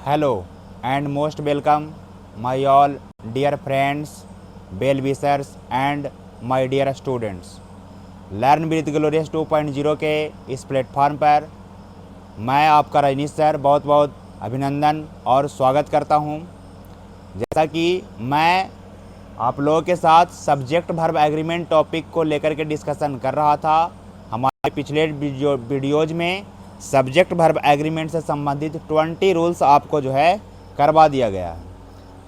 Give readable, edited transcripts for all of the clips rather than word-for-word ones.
Hello and most welcome my all dear friends, well wishers and my dear students. Learn with glorious 2.0 के इस platform पर मैं आपका Rajneesh sir बहुत बहुत अभिनंदन और स्वागत करता हूं। जैसा कि मैं आप लोगों के साथ सब्जेक्ट वर्ब एग्रीमेंट टॉपिक को लेकर के डिस्कशन कर रहा था। हमारे पिछले वीडियोज में सब्जेक्ट वर्ब एग्रीमेंट से संबंधित 20 रूल्स आपको जो है करवा दिया गया है।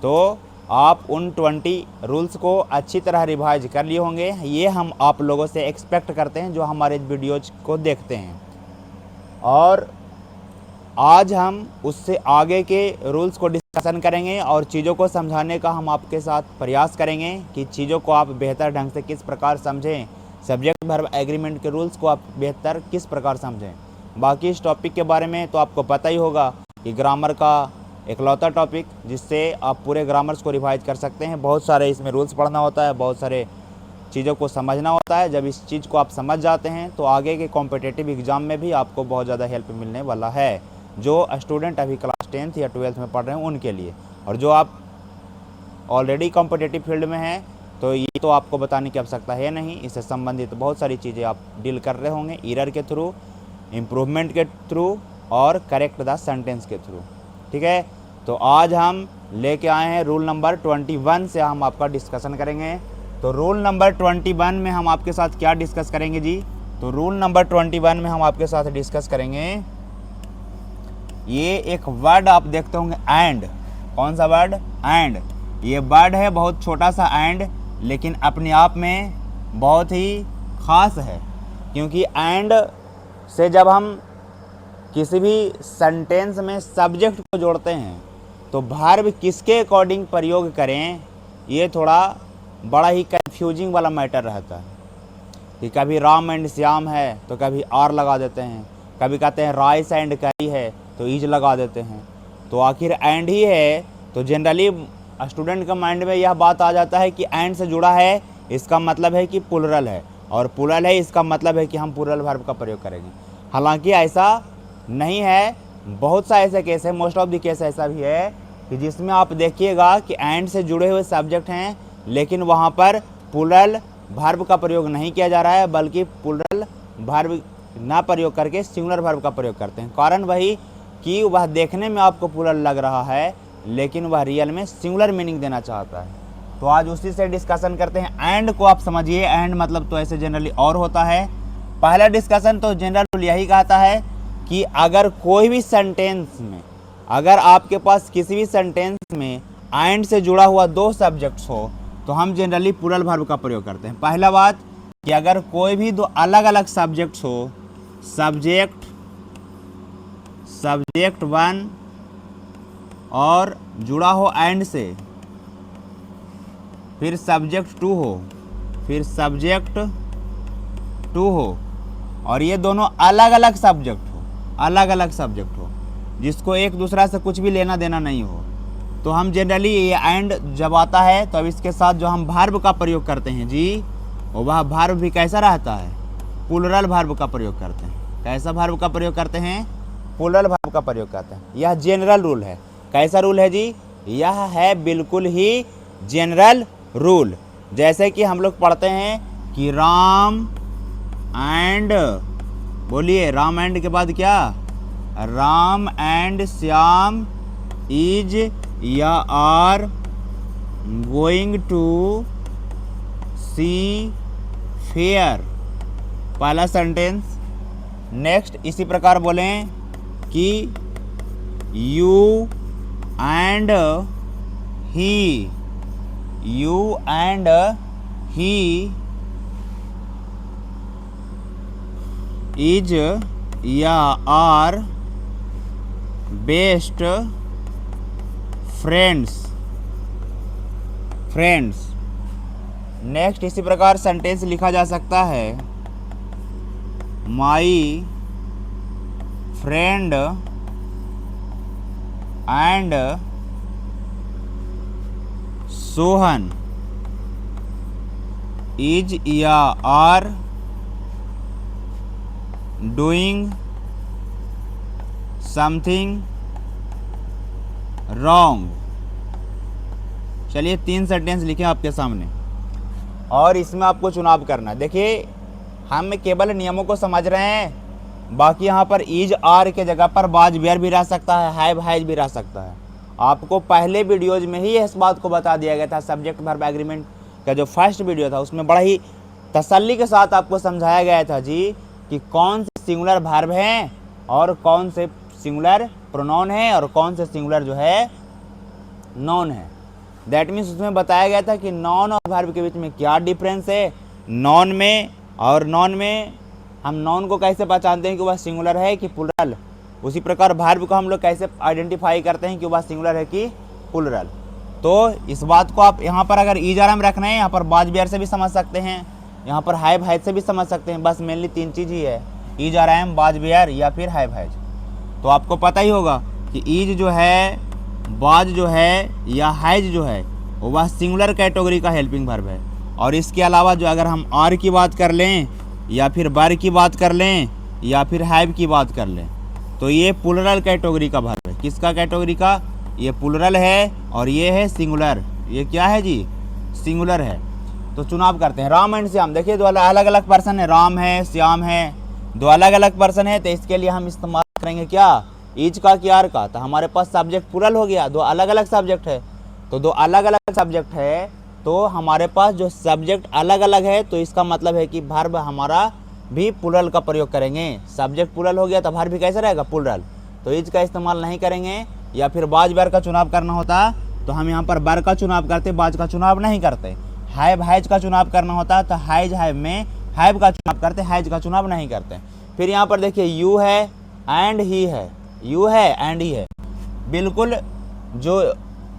तो आप उन 20 रूल्स को अच्छी तरह रिवाइज कर लिए होंगे, ये हम आप लोगों से एक्सपेक्ट करते हैं जो हमारे वीडियोज को देखते हैं। और आज हम उससे आगे के रूल्स को डिस्कशन करेंगे और चीज़ों को समझाने का हम आपके साथ प्रयास करेंगे कि चीज़ों को आप बेहतर ढंग से किस प्रकार समझें, सब्जेक्ट वर्ब एग्रीमेंट के रूल्स को आप बेहतर किस प्रकार समझें। बाकी इस टॉपिक के बारे में तो आपको पता ही होगा कि ग्रामर का इकलौता टॉपिक जिससे आप पूरे ग्रामर्स को रिवाइज कर सकते हैं। बहुत सारे इसमें रूल्स पढ़ना होता है, बहुत सारे चीज़ों को समझना होता है। जब इस चीज़ को आप समझ जाते हैं तो आगे के कॉम्पिटिटिव एग्ज़ाम में भी आपको बहुत ज़्यादा हेल्प मिलने वाला है, जो स्टूडेंट अभी क्लास 10th या 12th में पढ़ रहे हैं उनके लिए। और जो आप ऑलरेडी कॉम्पिटिटिव फील्ड में हैं तो ये तो आपको बताने की आवश्यकता है नहीं, इससे संबंधित बहुत सारी चीज़ें आप डील कर रहे होंगे एरर के थ्रू, इम्प्रूवमेंट के थ्रू और करेक्ट द सेंटेंस के थ्रू। ठीक है, तो आज हम लेके आए हैं रूल नंबर 21 से हम आपका डिस्कशन करेंगे। तो रूल नंबर 21 में हम आपके साथ क्या डिस्कस करेंगे जी? तो रूल नंबर 21 में हम आपके साथ डिस्कस करेंगे, ये एक वर्ड आप देखते होंगे एंड। कौन सा वर्ड? एंड। ये वर्ड है बहुत छोटा सा एंड, लेकिन अपने आप में बहुत ही ख़ास है, क्योंकि एंड से जब हम किसी भी सेंटेंस में सब्जेक्ट को जोड़ते हैं तो वर्ब किसके अकॉर्डिंग प्रयोग करें, ये थोड़ा बड़ा ही कंफ्यूजिंग वाला मैटर रहता है। कि कभी राम एंड श्याम है तो कभी आर लगा देते हैं, कभी कहते हैं राइस एंड करी है तो ईज लगा देते हैं। तो आखिर एंड ही है, तो जनरली स्टूडेंट के माइंड में यह बात आ जाता है कि एंड से जुड़ा है, इसका मतलब है कि प्लुरल है, और प्लुरल है इसका मतलब है कि हम प्लुरल वर्ब का प्रयोग करेंगे। हालांकि ऐसा नहीं है, बहुत सा ऐसे केस है, मोस्ट ऑफ द केस ऐसा भी है कि जिसमें आप देखिएगा कि एंड से जुड़े हुए सब्जेक्ट हैं लेकिन वहाँ पर प्लुरल वर्ब का प्रयोग नहीं किया जा रहा है, बल्कि प्लुरल वर्ब ना प्रयोग करके सिंगुलर वर्ब का प्रयोग करते हैं। कारण वही कि वह देखने में आपको प्लुरल लग रहा है लेकिन वह रियल में सिंगुलर मीनिंग देना चाहता है। तो आज उसी से डिस्कशन करते हैं। एंड को आप समझिए, एंड मतलब तो ऐसे जनरली और होता है। पहला डिस्कशन तो जनरल रूल यही कहता है कि अगर कोई भी सेंटेंस में, अगर आपके पास किसी भी सेंटेंस में एंड से जुड़ा हुआ दो सब्जेक्ट्स हो तो हम जनरली प्लुरल वर्ब का प्रयोग करते हैं। पहला बात कि अगर कोई भी दो अलग अलग सब्जेक्ट्स हो, सब्जेक्ट 1 और जुड़ा हो एंड से, फिर सब्जेक्ट 2 हो, फिर सब्जेक्ट 2 हो, और ये दोनों अलग अलग सब्जेक्ट हो जिसको एक दूसरा से कुछ भी लेना देना नहीं हो, तो हम जनरली ये एंड जब आता है तो अब इसके साथ जो हम वर्ब का प्रयोग करते हैं जी, वह वर्ब भी कैसा रहता है? प्लुरल वर्ब का प्रयोग करते हैं। कैसा वर्ब का प्रयोग करते हैं? प्लुरल वर्ब का प्रयोग करते हैं। यह जनरल रूल है। कैसा रूल है जी? यह है बिल्कुल ही जनरल रूल। जैसे कि हम लोग पढ़ते हैं कि राम एंड, बोलिए राम एंड के बाद क्या? राम एंड श्याम इज या are going to see fair. पहला सेंटेंस। नेक्स्ट इसी प्रकार बोलें कि यू एंड ही इज या आर बेस्ट फ्रेंड्स। नेक्स्ट इसी प्रकार सेंटेंस लिखा जा सकता है, my friend and Sohan is या आर डूइंग something रॉन्ग। चलिए 3 सेंटेंस लिखे आपके सामने और इसमें आपको चुनाव करना। देखिए हम केवल नियमों को समझ रहे हैं, बाकी यहाँ पर इज आर के जगह पर वाज वेयर भी रह सकता है, हैव हैज भी रह सकता है। आपको पहले वीडियोज में ही इस बात को बता दिया गया था। सब्जेक्ट वर्ब एग्रीमेंट का जो फर्स्ट वीडियो था उसमें बड़ा ही तसल्ली के साथ आपको समझाया गया था जी कि कौन से सिंगुलर वर्ब हैं और कौन से सिंगुलर प्रोनाउन है और कौन से सिंगुलर जो है नॉन है। दैट मीन्स उसमें बताया गया था कि नॉन और वर्ब के बीच में क्या डिफरेंस है। नॉन में और नॉन में हम नॉन को कैसे पहचानते हैं कि वह सिंगुलर है कि प्लुरल, उसी प्रकार वर्ब को हम लोग कैसे आइडेंटिफाई करते हैं कि वह सिंगुलर है कि प्लुरल। तो इस बात को आप यहाँ पर अगर ईज आर एम रखना है, यहाँ पर वाज वेयर से भी समझ सकते हैं, यहाँ पर हैव हैज से भी समझ सकते हैं। बस मेनली 3 चीज़ ही है, is are am, was were या फिर हैव हैज। तो आपको पता ही होगा कि ईज जो है, वाज जो है या हैज जो है वह सिंगुलर कैटेगरी का हेल्पिंग वर्ब है। और इसके अलावा जो अगर हम आर की बात कर लें या फिर वर की बात कर लें या फिर हैव की बात कर लें तो ये प्लुरल कैटेगरी का वर्ब है। किसका कैटेगरी का? ये प्लुरल है और ये है सिंगुलर। ये क्या है जी? सिंगुलर है। तो चुनाव करते हैं राम एंड श्याम। देखिए दो अलग अलग पर्सन है, राम है श्याम है, दो अलग अलग पर्सन है। तो इसके लिए हम इस्तेमाल करेंगे क्या? ईज का कि आर का। तो हमारे पास सब्जेक्ट प्लुरल हो गया, दो अलग अलग सब्जेक्ट है। तो दो अलग अलग सब्जेक्ट है तो हमारे पास जो सब्जेक्ट अलग अलग है तो इसका मतलब है कि वर्ब हमारा भी प्लुरल का प्रयोग करेंगे। सब्जेक्ट प्लुरल हो गया तो वर्ब भी कैसा रहेगा? प्लुरल। तो ईज का इस्तेमाल नहीं करेंगे। या फिर वाज वेयर का चुनाव करना होता तो हम यहाँ पर वर का चुनाव करते, वाज का चुनाव नहीं करते। हैव हैज का चुनाव करना होता तो हैज हैव में हैव का चुनाव करते, हैज का चुनाव नहीं करते। फिर यहाँ पर देखिए यू है एंड ही है, यू है एंड ही है। बिल्कुल जो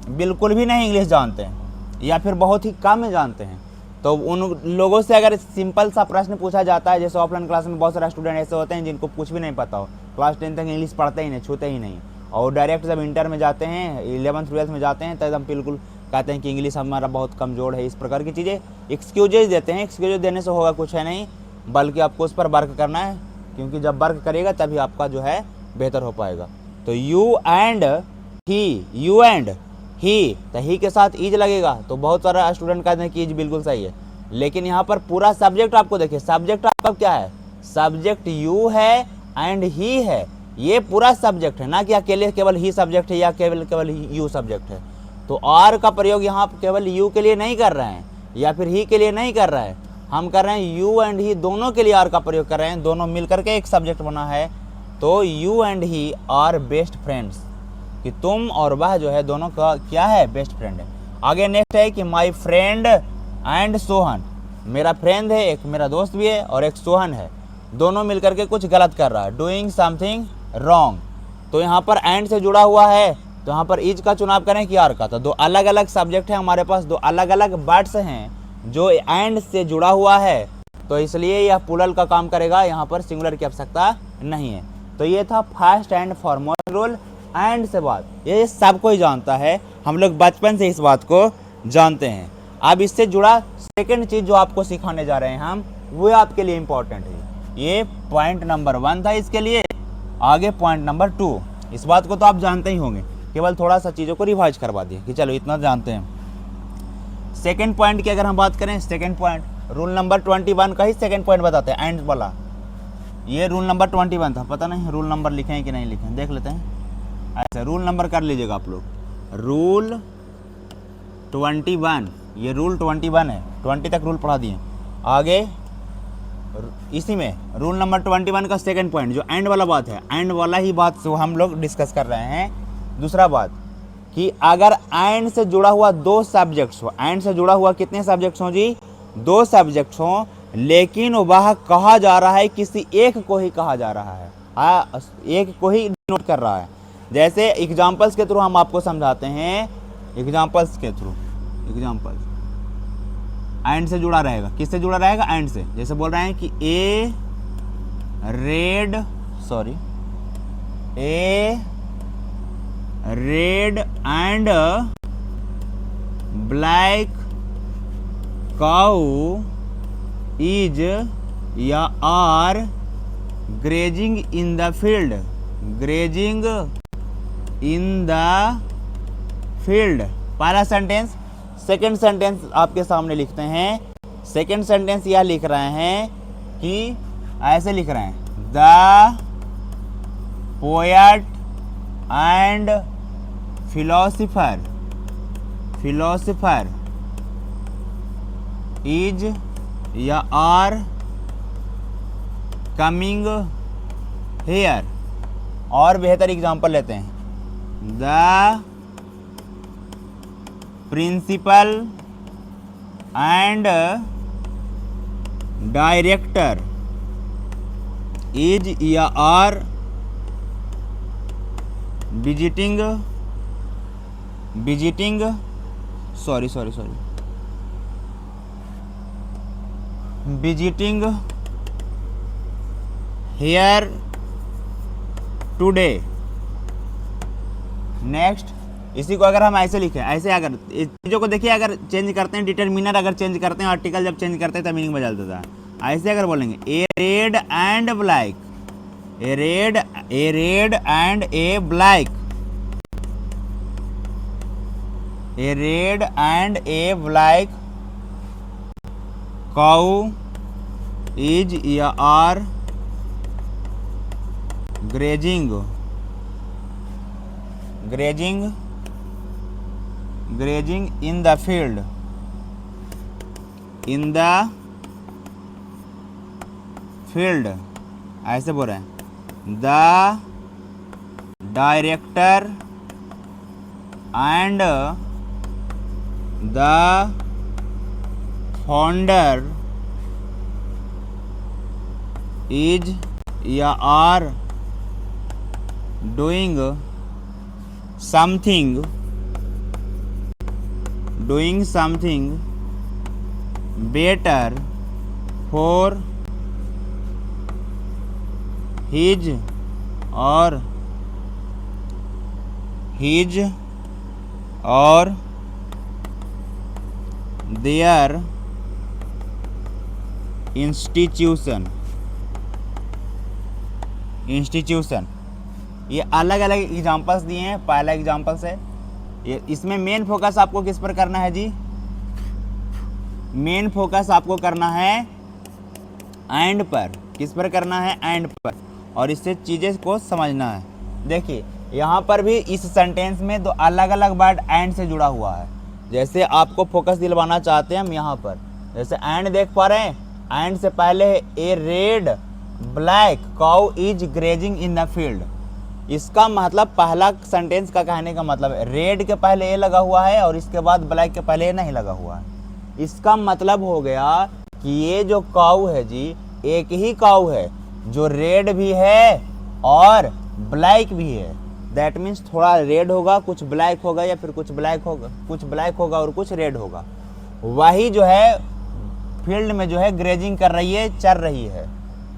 बिल्कुल भी नहीं इंग्लिश जानते हैं या फिर बहुत ही कम जानते हैं तो उन लोगों से अगर सिंपल सा प्रश्न पूछा जाता है, जैसे ऑफलाइन क्लास में बहुत सारे स्टूडेंट ऐसे होते हैं जिनको कुछ भी नहीं पता हो, क्लास 10 तक इंग्लिश पढ़ते ही नहीं, छूते ही नहीं, और डायरेक्ट जब इंटर में जाते हैं, 11th 12th में जाते हैं तो एकदम बिल्कुल कहते हैं कि इंग्लिश हमारा बहुत कमज़ोर है। इस प्रकार की चीज़ें एक्सक्यूजेज देते हैं। एक्सक्यूजेज देने से होगा कुछ है नहीं, बल्कि आपको उस पर वर्क करना है, क्योंकि जब वर्क करेगा तभी आपका जो है बेहतर हो पाएगा। तो you and he, you and ही, तो ही के साथ ईज लगेगा। तो बहुत सारा स्टूडेंट कहते हैं कि ईज बिल्कुल सही है, लेकिन यहाँ पर पूरा सब्जेक्ट आपको देखिए, सब्जेक्ट आपका क्या है? सब्जेक्ट यू है एंड ही है। ये पूरा सब्जेक्ट है, ना कि अकेले केवल ही सब्जेक्ट है या केवल यू सब्जेक्ट है। तो आर का प्रयोग यहाँ केवल यू के लिए नहीं कर रहे हैं या फिर ही के लिए नहीं कर रहे हैं, हम कर रहे हैं यू एंड ही दोनों के लिए आर का प्रयोग कर रहे हैं। दोनों मिलकर के एक सब्जेक्ट बना है। तो you and he are best friends, कि तुम और वह जो है दोनों का क्या है? बेस्ट फ्रेंड है। आगे नेक्स्ट है कि माई फ्रेंड एंड सोहन, मेरा फ्रेंड है, एक मेरा दोस्त भी है और एक सोहन है, दोनों मिलकर के कुछ गलत कर रहा है, डूइंग समथिंग रॉन्ग। तो यहाँ पर एंड से जुड़ा हुआ है तो यहाँ पर इज का चुनाव करें कि आर का। तो दो अलग अलग सब्जेक्ट है हमारे पास, दो अलग अलग वर्ड्स हैं जो एंड से जुड़ा हुआ है, तो इसलिए यह प्लुरल का काम करेगा, यहाँ पर सिंगुलर की आवश्यकता नहीं है। तो ये था first and foremost rule, and से बात ये सबको ही जानता है, हम लोग बचपन से इस बात को जानते हैं। अब इससे जुड़ा सेकंड चीज़ जो आपको सिखाने जा रहे हैं हम, वो आपके लिए इम्पोर्टेंट है। ये पॉइंट नंबर 1 था इसके लिए। आगे पॉइंट नंबर 2, इस बात को तो आप जानते ही होंगे, केवल थोड़ा सा चीज़ों को रिवाइज करवा दिए कि चलो इतना जानते हैं। सेकंड पॉइंट की अगर हम बात करें, सेकंड पॉइंट रूल नंबर 21 का ही सेकंड पॉइंट बताते हैं, एंड वाला। ये रूल नंबर 21 था, पता नहीं रूल नंबर लिखे हैं कि नहीं लिखे हैं, देख लेते हैं। ऐसा रूल नंबर कर लीजिएगा आप लोग, रूल 21, ये रूल 21 है, 20 तक रूल पढ़ा दिए। आगे इसी में रूल नंबर 21 का सेकंड पॉइंट जो एंड वाला बात है, एंड वाला ही बात से हम लोग डिस्कस कर रहे हैं। दूसरा बात कि अगर एंड से जुड़ा हुआ 2 सब्जेक्ट्स हो, एंड से जुड़ा हुआ कितने सब्जेक्ट्स हों जी? 2 सब्जेक्ट्स हों, लेकिन वह कहा जा रहा है किसी एक को ही कहा जा रहा है, एक को ही नोट कर रहा है। जैसे एग्जाम्पल्स के थ्रू हम आपको समझाते हैं, एग्जाम्पल्स के थ्रू, एग्जाम्पल्स एंड से जुड़ा रहेगा, किससे जुड़ा रहेगा? एंड से। जैसे बोल रहे हैं कि a red and black cow is या are grazing in the field, grazing in the field, पहला सेंटेंस। सेकंड सेंटेंस आपके सामने लिखते हैं। सेकंड सेंटेंस यह लिख रहे हैं कि ऐसे लिख रहे हैं, the poet and philosopher is या आर कमिंग हेयर। और बेहतर एग्जाम्पल लेते हैं, the principal and director is या are visiting here today. Next, इसी को अगर हम ऐसे लिखें, ऐसे अगर इस चीज़ों को देखिए, अगर चेंज करते हैं डिटरमिनर, अगर चेंज करते हैं आर्टिकल, जब चेंज करते हैं तब मीनिंग बदल देता है। ऐसे अगर बोलेंगे a red and black, a red and a black, a red and a black cow is या are grazing in the field, ऐसे बोल रहे हैं, the director and the founder is या are doing something better for his or their institution। ये अलग अलग examples दिए हैं। पहला एग्जांपल्स है ये, इसमें मेन फोकस आपको किस पर करना है जी? मेन फोकस आपको करना है एंड पर। किस पर करना है? एंड पर। और इससे चीज़ें को समझना है। देखिए यहाँ पर भी इस सेंटेंस में दो अलग अलग वर्ड एंड से जुड़ा हुआ है। जैसे आपको फोकस दिलवाना चाहते हैं हम यहाँ पर, जैसे एंड देख पा रहे हैं, एंड से पहले है a red black cow is grazing in the field. इसका मतलब पहला सेंटेंस का कहने का मतलब है रेड के पहले ए लगा हुआ है और इसके बाद ब्लैक के पहले ए नहीं लगा हुआ है। इसका मतलब हो गया कि ये जो काऊ है जी, एक ही काऊ है जो रेड भी है और ब्लैक भी है। दैट मीन्स थोड़ा रेड होगा, कुछ ब्लैक होगा, या फिर कुछ ब्लैक होगा और कुछ रेड होगा। वही जो है फील्ड में जो है ग्रेजिंग कर रही है, चल रही है।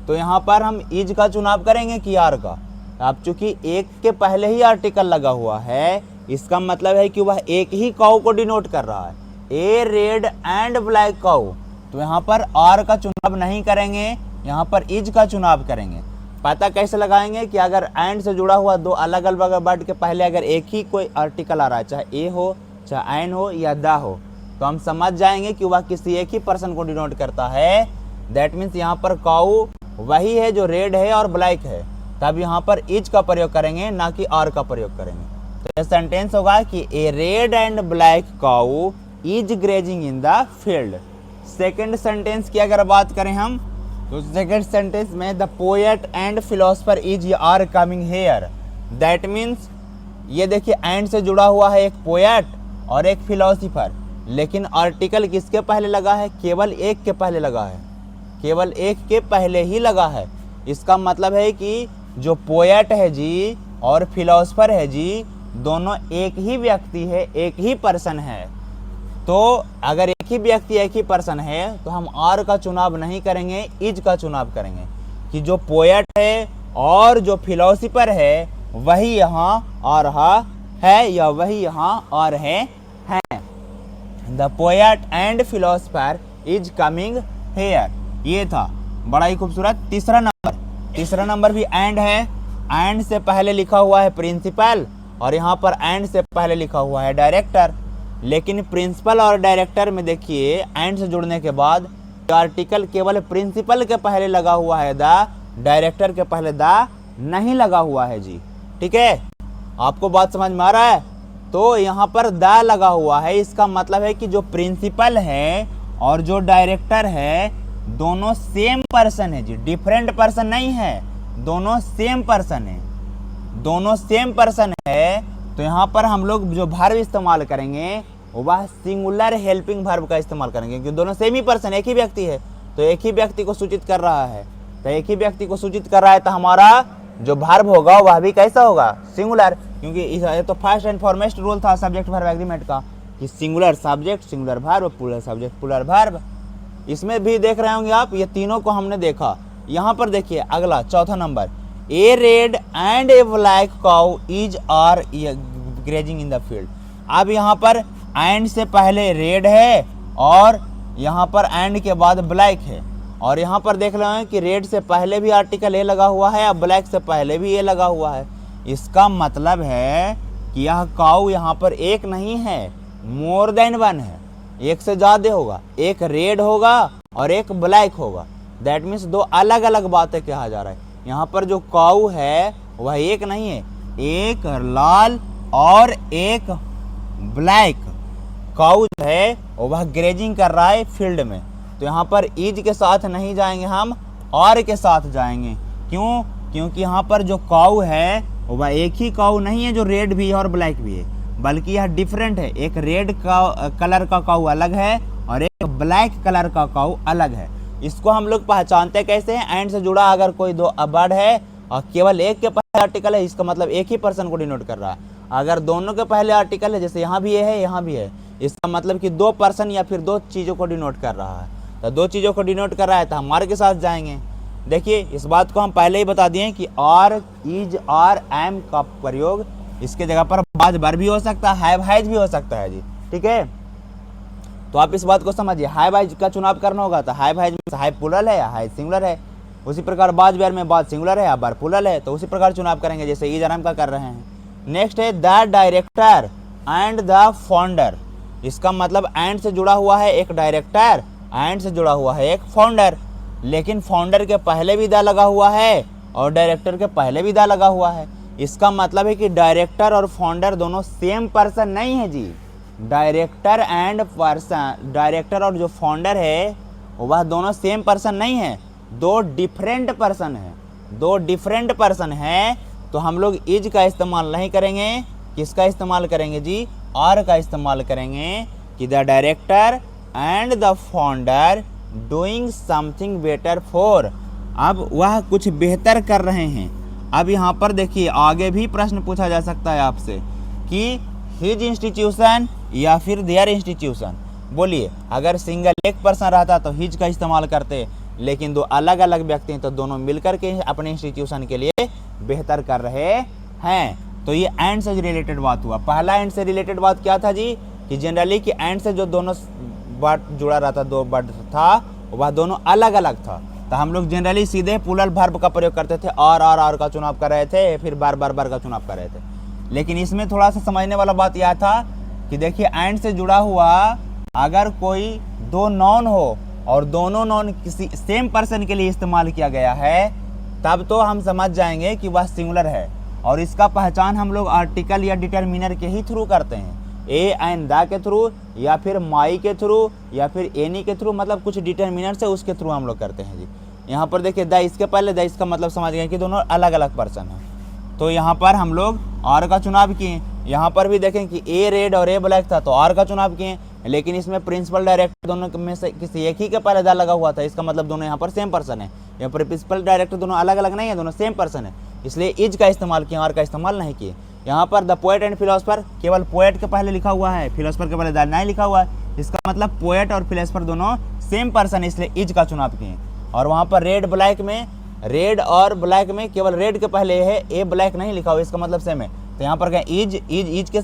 तो यहाँ पर हम इज का चुनाव करेंगे कि आर का। अब चूंकि एक के पहले ही आर्टिकल लगा हुआ है, इसका मतलब है कि वह एक ही काऊ को डिनोट कर रहा है, ए रेड एंड ब्लैक काऊ। तो यहाँ पर आर का चुनाव नहीं करेंगे, यहाँ पर इज का चुनाव करेंगे। पता कैसे लगाएंगे कि अगर एंड से जुड़ा हुआ दो अलग अलग वर्ड के पहले अगर एक ही कोई आर्टिकल आ रहा है, चाहे ए हो, चाहे एन हो या द हो, तो हम समझ जाएंगे कि वह किसी एक ही पर्सन को डिनोट करता है। दैट मीन्स यहाँ पर काऊ वही है जो रेड है और ब्लैक है, तब यहाँ पर इज का प्रयोग करेंगे, ना कि आर का प्रयोग करेंगे। तो यह सेंटेंस होगा कि a red and black cow is grazing in the field. Second sentence की अगर बात करें हम, तो सेकेंड सेंटेंस में the poet and philosopher is are coming here. That means ये देखिए एंड से जुड़ा हुआ है एक पोएट और एक फिलोसोफर, लेकिन आर्टिकल किसके पहले लगा है? केवल एक के पहले लगा है, केवल एक के पहले ही लगा है। इसका मतलब है कि जो पोएट है जी और फिलोसोफर है जी, दोनों एक ही व्यक्ति है, एक ही पर्सन है। तो अगर एक ही व्यक्ति एक ही पर्सन है तो हम आर का चुनाव नहीं करेंगे, इज का चुनाव करेंगे कि जो पोएट है और जो फिलोसोफर है वही यहाँ आ रहा है या वही यहाँ आ रहे हैं। The poet and philosopher is coming here. ये था बड़ा ही खूबसूरत तीसरा नंबर भी एंड है। एंड से पहले लिखा हुआ है प्रिंसिपल और यहाँ पर एंड से पहले लिखा हुआ है डायरेक्टर। लेकिन प्रिंसिपल और डायरेक्टर में देखिए एंड से जुड़ने के बाद आर्टिकल केवल प्रिंसिपल के पहले लगा हुआ है, द, डायरेक्टर के पहले द नहीं लगा हुआ है जी। ठीक है, आपको बात समझ में आ रहा है? तो यहाँ पर द लगा हुआ है, इसका मतलब है कि जो प्रिंसिपल है और जो डायरेक्टर है दोनों सेम पर्सन है जी, डिफरेंट पर्सन नहीं है, दोनों सेम पर्सन है, दोनों सेम पर्सन है। तो यहाँ पर हम लोग जो वर्ब इस्तेमाल करेंगे वह सिंगुलर हेल्पिंग वर्ब का इस्तेमाल करेंगे, क्योंकि दोनों सेम ही पर्सन, एक ही व्यक्ति है, तो एक ही व्यक्ति को सूचित कर रहा है, तो एक ही व्यक्ति को सूचित कर रहा है, तो हमारा जो वर्ब होगा वह भी कैसा होगा, सिंगुलर। क्योंकि ये तो फर्स्ट एंड फॉरमोस्ट रूल था सब्जेक्ट वर्ब एग्रीमेंट का कि singular subject singular verb, plural subject plural verb. इसमें भी देख रहे होंगे आप, ये तीनों को हमने देखा। यहाँ पर देखिए अगला चौथा number, a red and a black cow is are grazing in the field. अब यहाँ पर एंड से पहले रेड है और यहाँ पर एंड के बाद ब्लैक है, और यहाँ पर देख रहे हैं कि रेड से पहले भी आर्टिकल ए लगा हुआ है और ब्लैक से पहले भी ए लगा हुआ है। इसका मतलब है कि यह काउ यहाँ पर एक नहीं है, मोर देन वन है, एक से ज़्यादा होगा, एक रेड होगा और एक ब्लैक होगा। दैट मीन्स दो अलग अलग बातें कहा जा रहा है। यहाँ पर जो काउ है वह एक नहीं है, एक लाल और एक ब्लैक काउ है वह ग्रेजिंग कर रहा है फील्ड में। तो यहाँ पर इज के साथ नहीं जाएंगे, हम और के साथ जाएंगे। क्यों? क्योंकि यहाँ पर जो काउ है वह एक ही काउ नहीं है जो रेड भी है और ब्लैक भी है, बल्कि यह डिफरेंट है। एक रेड का कलर का काउ अलग है और एक ब्लैक कलर का काउ अलग है। इसको हम लोग पहचानते कैसे हैं? एंड से जुड़ा अगर कोई दो वर्ड है और केवल एक के पहले आर्टिकल है, इसका मतलब एक ही पर्सन को डिनोट कर रहा है। अगर दोनों के पहले आर्टिकल है, जैसे यहाँ भी है यहाँ भी है, इसका मतलब कि दो पर्सन या फिर दो चीज़ों को डिनोट कर रहा है। तो दो चीज़ों को डिनोट कर रहा है तो हम आर के साथ जाएंगे। देखिए इस बात को हम पहले ही बता दिए कि आर, इज, आर, एम का प्रयोग इसके जगह पर बाज बर भी हो सकता है, हैव हैज भी हो सकता है जी। ठीक है, तो आप इस बात को समझिए। हैव हैज का चुनाव करना होगा तो हैव हैज में हैव प्लूरल है या हैज सिंगुलर है। उसी प्रकार बाज बेर में बाज सिंगुलर है या बार प्लूरल है, तो उसी प्रकार चुनाव करेंगे जैसे इज, आर, एम का कर रहे हैं। नेक्स्ट है the director and the founder. इसका मतलब एंड से जुड़ा हुआ है एक डायरेक्टर, एंड से जुड़ा हुआ है एक फाउंडर, लेकिन फाउंडर के पहले भी द लगा हुआ है और डायरेक्टर के पहले भी द लगा हुआ है। इसका मतलब है कि डायरेक्टर और फाउंडर दोनों सेम पर्सन नहीं है जी। डायरेक्टर एंड पर्सन, डायरेक्टर और जो फाउंडर है वह दोनों सेम पर्सन नहीं है, दो डिफरेंट पर्सन है, दो डिफरेंट पर्सन है। तो हम लोग इज का इस्तेमाल नहीं करेंगे, किसका इस्तेमाल करेंगे जी? आर का इस्तेमाल करेंगे कि the director and the founder doing something better for. अब वह कुछ बेहतर कर रहे हैं। अब यहाँ पर देखिए आगे भी प्रश्न पूछा जा सकता है आपसे कि हिज इंस्टीट्यूशन या फिर देयर इंस्टीट्यूशन। बोलिए, अगर सिंगल एक पर्सन रहता तो हिज का इस्तेमाल करते, लेकिन दो अलग अलग व्यक्ति हैं तो दोनों मिलकर के अपने इंस्टीट्यूशन के लिए बेहतर कर रहे हैं। तो ये एंड से रिलेटेड बात हुआ। पहला एंड से रिलेटेड बात क्या था जी? कि जनरली कि एंड से जो दोनों वर्ड जुड़ा रहता, दो वर्ड था, वह दोनों अलग अलग था। तो हम लोग जनरली सीधे प्लूरल वर्ब का प्रयोग करते थे, और का चुनाव कर रहे थे, फिर बार का चुनाव कर रहे थे। लेकिन इसमें थोड़ा सा समझने वाला बात यह था कि देखिए एंड से जुड़ा हुआ अगर कोई दो नॉन हो और दोनों नॉन किसी सेम पर्सन के लिए इस्तेमाल किया गया है, तब तो हम समझ जाएंगे कि वह सिंगुलर है। और इसका पहचान हम लोग आर्टिकल या डिटर्मिनर के ही थ्रू करते हैं, ए एंड द के थ्रू या फिर माई के थ्रू या फिर एनी के थ्रू, मतलब कुछ डिटर्मिनर से उसके थ्रू हम लोग करते हैं जी। यहाँ पर देखिए द इसके पहले, द इसका मतलब समझ गए कि दोनों अलग अलग पर्सन हैं। तो यहाँ पर हम लोग आर का चुनाव किए। यहाँ पर भी देखें कि ए रेड और ए ब्लैक था तो आर का चुनाव किए, लेकिन इसमें प्रिंसिपल डायरेक्टर दोनों में से किसी एक ही के पहले द लगा हुआ था, इसका मतलब दोनों यहाँ पर सेम पर्सन है। यहाँ पर प्रिंसिपल डायरेक्टर दोनों अलग अलग नहीं है, दोनों सेम पर्सन है, इसलिए इज का इस्तेमाल किया, आर का इस्तेमाल नहीं किए। यहाँ पर द पोएट एंड फिलोसफर, केवल पोएट के पहले लिखा हुआ है, फिलोसफर के पहले द नहीं लिखा हुआ है, इसका मतलब पोएट और फिलोसफर दोनों सेम पर्सन है, इसलिए इज का चुनाव किए। और वहाँ पर रेड ब्लैक में, रेड और ब्लैक में केवल रेड के पहले है, ए ब्लैक नहीं लिखा हुआ, इसका मतलब सेम है। तो यहाँ पर क्या इज इज के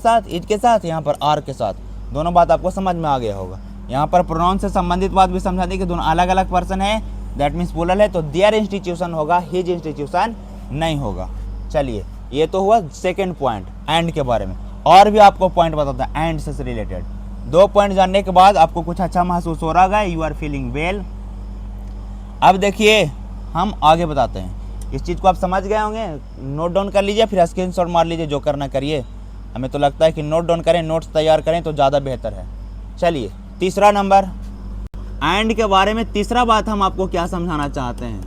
साथ, यहाँ पर आर के साथ, दोनों बात आपको समझ में आ गया होगा। यहाँ पर प्रोनाउन से संबंधित बात भी समझा दी कि दोनों अलग अलग पर्सन है, दैट मीन्स प्लूरल है, तो देयर इंस्टीट्यूशन होगा, हिज इंस्टीट्यूशन नहीं होगा। चलिए ये तो हुआ सेकेंड पॉइंट एंड के बारे में। और भी आपको पॉइंट बताता है एंड से रिलेटेड। 2 पॉइंट जानने के बाद आपको कुछ अच्छा महसूस हो रहा है, यू आर फीलिंग वेल। अब देखिए हम आगे बताते हैं। इस चीज़ को आप समझ गए होंगे, नोट डाउन कर लीजिए, फिर स्क्रीनशॉट मार लीजिए, जो करना करिए। हमें तो लगता है कि नोट डाउन करें, नोट्स तैयार करें तो ज़्यादा बेहतर है। चलिए तीसरा नंबर, एंड के बारे में तीसरा बात हम आपको क्या समझाना चाहते हैं।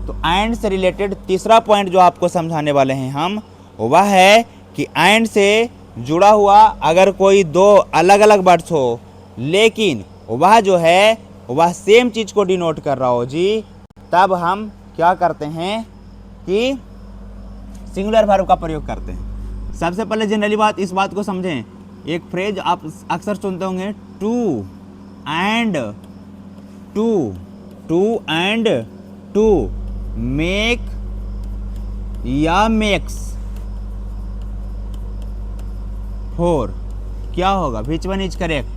तो एंड से रिलेटेड तीसरा पॉइंट जो आपको समझाने वाले हैं हम, वह है कि एंड से जुड़ा हुआ अगर कोई 2 अलग अलग वर्ड्स हो, लेकिन वह जो है वह सेम चीज़ को डिनोट कर रहा हो जी, तब हम क्या करते हैं कि सिंगुलर वर्ब का प्रयोग करते हैं। सबसे पहले जनरली बात, इस बात को समझें। एक फ्रेज आप अक्सर सुनते होंगे, टू एंड टू, मेक या मेक्स, फोर, क्या होगा, विच वन इज करेक्ट।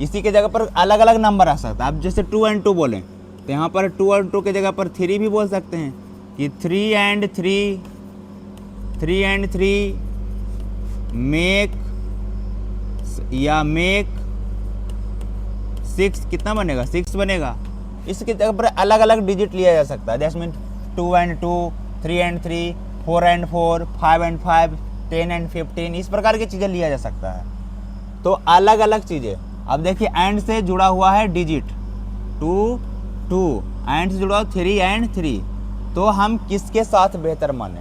इसी के जगह पर अलग अलग नंबर आ सकता है। आप जैसे 2 and 2 बोलें तो यहाँ पर 2 और 2 के जगह पर 3 भी बोल सकते हैं कि 3 and 3 मेक या मेक 6, कितना बनेगा, 6 बनेगा। इसके जगह पर अलग अलग डिजिट लिया जा सकता है। That's mean 2 and 2, 3 and 3, 4 and 4, 5 and 5, 10 and 15, इस प्रकार की चीज़ें लिया जा सकता है। तो अलग अलग चीज़ें। अब देखिए एंड से जुड़ा हुआ है डिजिट 2, एंड से जुड़ा हुआ 3 and 3, तो हम किसके साथ बेहतर माने,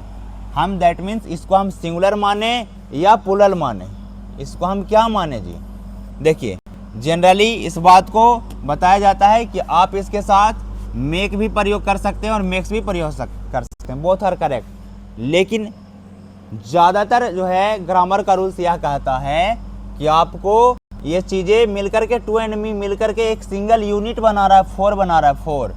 हम दैट मीन्स इसको हम सिंगुलर माने या प्लूरल माने, इसको हम क्या माने जी। देखिए जनरली इस बात को बताया जाता है कि आप इसके साथ मेक भी प्रयोग कर सकते हैं और मेक्स भी प्रयोग कर सकते हैं, बोथ आर करेक्ट। लेकिन ज़्यादातर जो है ग्रामर का रूल्स यह कहता है कि आपको ये चीज़ें मिलकर के 2 and मी मिलकर के एक सिंगल यूनिट बना रहा है, 4 बना रहा है 4,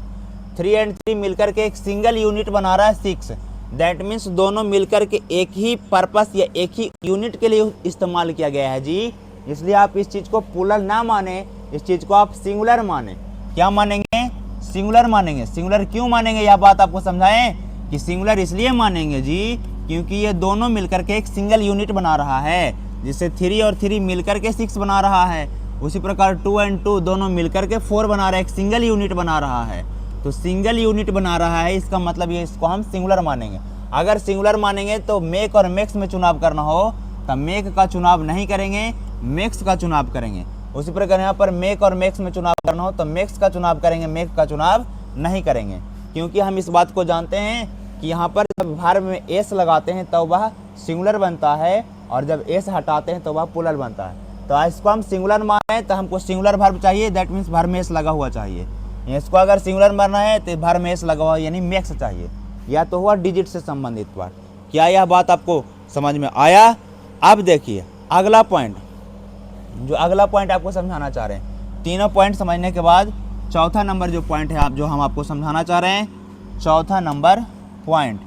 3 and 3 मिलकर के एक सिंगल यूनिट बना रहा है 6। दैट मीन्स दोनों मिलकर के एक ही पर्पस या एक ही यूनिट के लिए इस्तेमाल किया गया है जी। इसलिए आप इस चीज़ को प्लूरल ना माने, इस चीज़ को आप सिंगुलर माने। क्या मानेंगे, सिंगुलर मानेंगे। सिंगुलर क्यों मानेंगे, यह बात आपको समझाएं कि सिंगुलर इसलिए मानेंगे जी क्योंकि ये दोनों मिलकर के एक सिंगल यूनिट बना रहा है, जिससे 3 और 3 मिलकर के 6 बना रहा है। उसी प्रकार 2 and 2 दोनों मिलकर के 4 बना रहा है, एक सिंगल यूनिट बना रहा है। तो सिंगल यूनिट बना रहा है, इसका मतलब ये, इसको हम सिंगुलर मानेंगे। अगर सिंगुलर मानेंगे तो मेक और मेक्स में चुनाव करना हो तो मेक का चुनाव नहीं करेंगे, मेक्स का चुनाव करेंगे। उसी प्रकार यहाँ पर मेक और मेक्स में चुनाव करना हो तो मेक्स का चुनाव करेंगे, मेक का चुनाव नहीं करेंगे। क्योंकि हम इस बात को जानते हैं कि यहाँ पर जब वर्ब में एस लगाते हैं तो वह सिंगुलर बनता है, और जब एस हटाते हैं तो वह प्लूरल बनता है। तो इसको हम सिंगुलर माने तो हमको सिंगुलर वर्ब चाहिए, दैट मीन्स वर्ब में एस लगा हुआ चाहिए। इसको अगर सिंगुलर मानना है तो वर्ब में एस लगा हुआ यानी मेक्स चाहिए, या तो हुआ डिजिट से संबंधित वर्ड। क्या यह बात आपको समझ में आया। अब देखिए अगला पॉइंट, जो अगला पॉइंट आपको समझाना चाह रहे हैं। तीनों पॉइंट समझने के बाद चौथा नंबर जो पॉइंट है आप जो हम आपको समझाना चाह रहे हैं, चौथा नंबर पॉइंट